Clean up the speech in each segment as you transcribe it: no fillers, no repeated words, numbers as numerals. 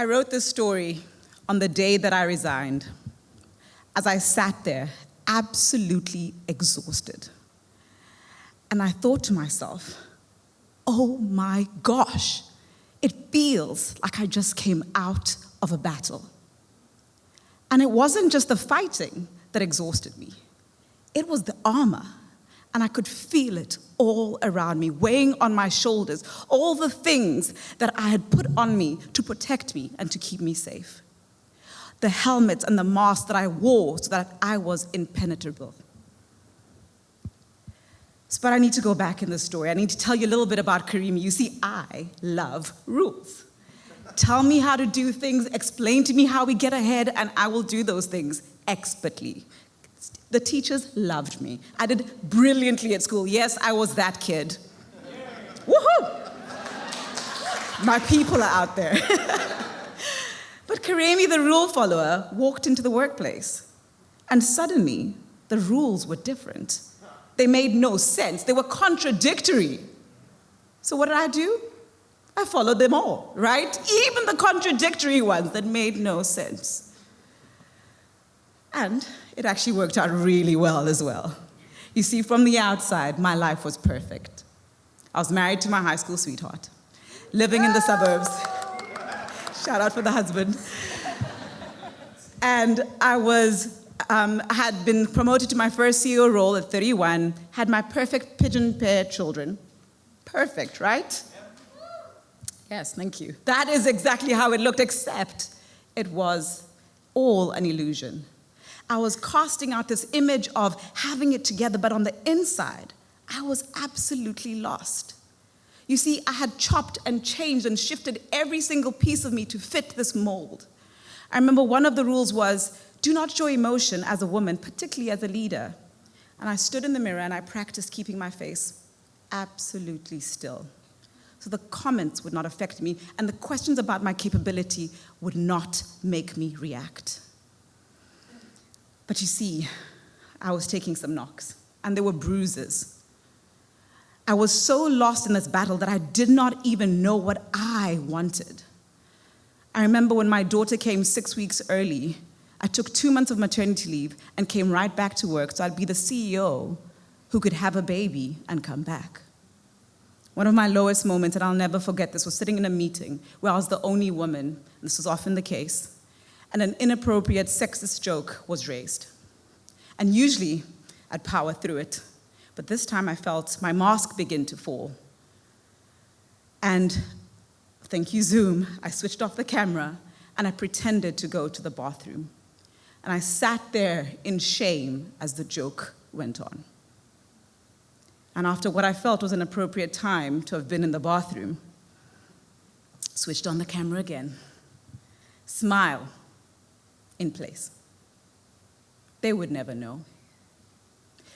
I wrote this story on the day that I resigned, as I sat there, absolutely exhausted. And I thought to myself, oh my gosh, it feels like I just came out of a battle. And it wasn't just the fighting that exhausted me. It was the armor, and I could feel it all around me, weighing on my shoulders, all the things that I had put on me to protect me and to keep me safe. The helmets and the mask that I wore so that I was impenetrable. But I need to go back in the story. I need to tell you a little bit about Karimi. You see, I love rules. Tell me how to do things, explain to me how we get ahead, and I will do those things expertly. The teachers loved me. I did brilliantly at school. Yes, I was that kid. Woohoo! My people are out there. But Karimi, the rule follower, walked into the workplace. And suddenly, the rules were different. They made no sense. They were contradictory. So what did I do? I followed them all, right? Even the contradictory ones that made no sense. And it actually worked out really well as well. You see, from the outside, my life was perfect. I was married to my high school sweetheart, living in the suburbs. Shout out for the husband. And I had been promoted to my first CEO role at 31, had my perfect pigeon pair children. Perfect, right? Yes, thank you. That is exactly how it looked, except it was all an illusion. I was casting out this image of having it together, but on the inside, I was absolutely lost. You see, I had chopped and changed and shifted every single piece of me to fit this mold. I remember one of the rules was, do not show emotion as a woman, particularly as a leader. And I stood in the mirror and I practiced keeping my face absolutely still. So the comments would not affect me, and the questions about my capability would not make me react. But you see, I was taking some knocks, and there were bruises. I was so lost in this battle that I did not even know what I wanted. I remember when my daughter came 6 weeks early, I took 2 months of maternity leave and came right back to work, so I'd be the CEO who could have a baby and come back. One of my lowest moments, and I'll never forget this, was sitting in a meeting where I was the only woman, and this was often the case, and an inappropriate sexist joke was raised. And usually, I'd power through it, but this time I felt my mask begin to fall. And thank you, Zoom, I switched off the camera, and I pretended to go to the bathroom. And I sat there in shame as the joke went on. And after what I felt was an appropriate time to have been in the bathroom, switched on the camera again. Smile in place. They would never know.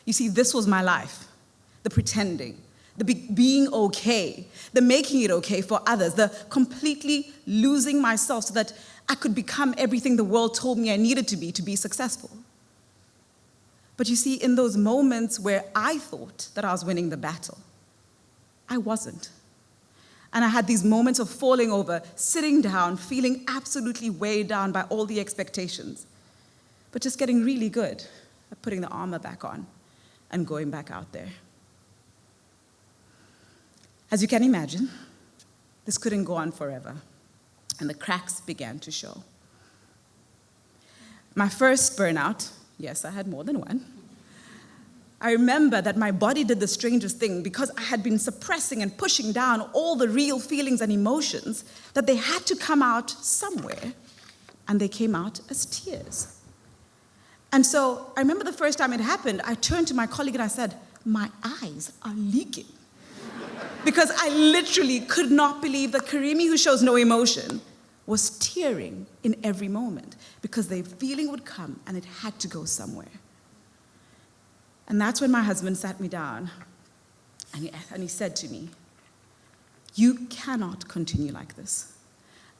You see, this was my life. The pretending, the being okay, the making it okay for others, the completely losing myself so that I could become everything the world told me I needed to be successful. But you see, in those moments where I thought that I was winning the battle, I wasn't. And I had these moments of falling over, sitting down, feeling absolutely weighed down by all the expectations, but just getting really good at putting the armor back on and going back out there. As you can imagine, this couldn't go on forever, and the cracks began to show. My first burnout, yes, I had more than one. I remember that my body did the strangest thing because I had been suppressing and pushing down all the real feelings and emotions that they had to come out somewhere, and they came out as tears. And so I remember the first time it happened, I turned to my colleague and I said, my eyes are leaking. Because I literally could not believe that Karimi, who shows no emotion, was tearing in every moment because the feeling would come and it had to go somewhere. And that's when my husband sat me down and he said to me, you cannot continue like this.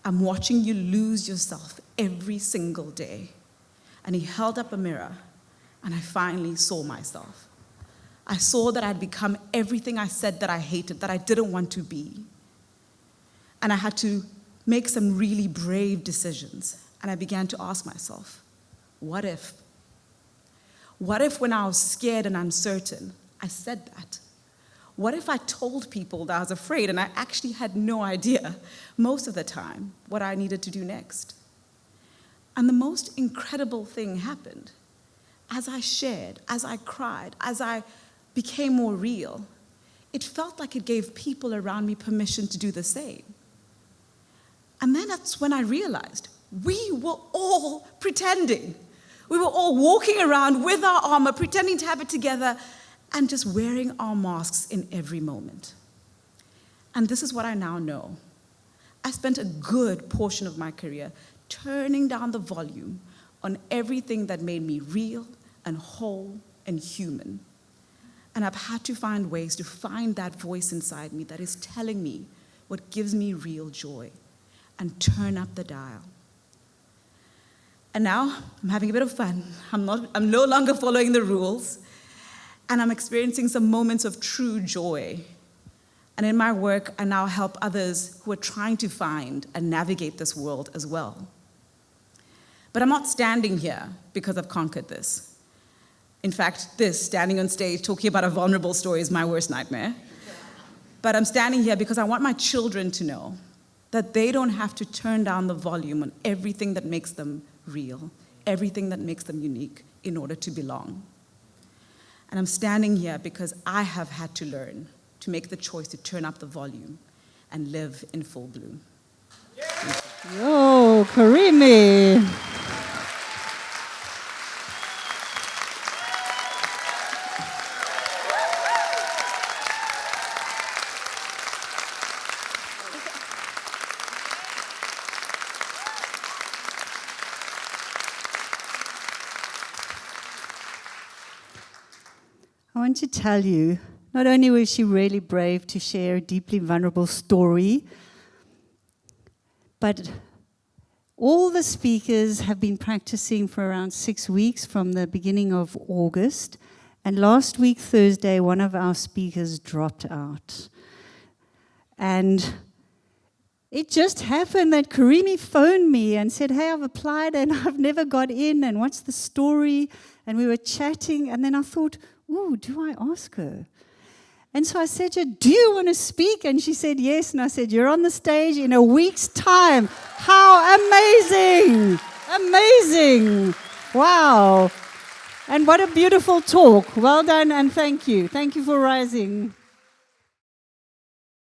I'm watching you lose yourself every single day. And he held up a mirror and I finally saw myself. I saw that I'd become everything I said that I hated, that I didn't want to be. And I had to make some really brave decisions. And I began to ask myself, what if? What if when I was scared and uncertain, I said that? What if I told people that I was afraid and I actually had no idea, most of the time, what I needed to do next? And the most incredible thing happened. As I shared, as I cried, as I became more real, it felt like it gave people around me permission to do the same. And then that's when I realized we were all pretending. We were all walking around with our armor, pretending to have it together, and just wearing our masks in every moment. And this is what I now know. I spent a good portion of my career turning down the volume on everything that made me real and whole and human. And I've had to find ways to find that voice inside me that is telling me what gives me real joy and turn up the dial. And now I'm having a bit of fun. I'm no longer following the rules, and I'm experiencing some moments of true joy. And in my work, I now help others who are trying to find and navigate this world as well. But I'm not standing here because I've conquered this. In fact, standing on stage talking about a vulnerable story is my worst nightmare. But I'm standing here because I want my children to know that they don't have to turn down the volume on everything that makes them real, everything that makes them unique in order to belong. And I'm standing here because I have had to learn to make the choice to turn up the volume and live in full bloom. Yo, Karimi. I want to tell you, not only was she really brave to share a deeply vulnerable story, but all the speakers have been practicing for around 6 weeks from the beginning of August. And last week, Thursday, one of our speakers dropped out. And it just happened that Karimi phoned me and said, hey, I've applied and I've never got in, and what's the story? And we were chatting, and then I thought, ooh, do I ask her? And so I said to her, do you want to speak? And she said yes. And I said, you're on the stage in a week's time. How amazing! Amazing! Wow. And what a beautiful talk. Well done and thank you. Thank you for rising.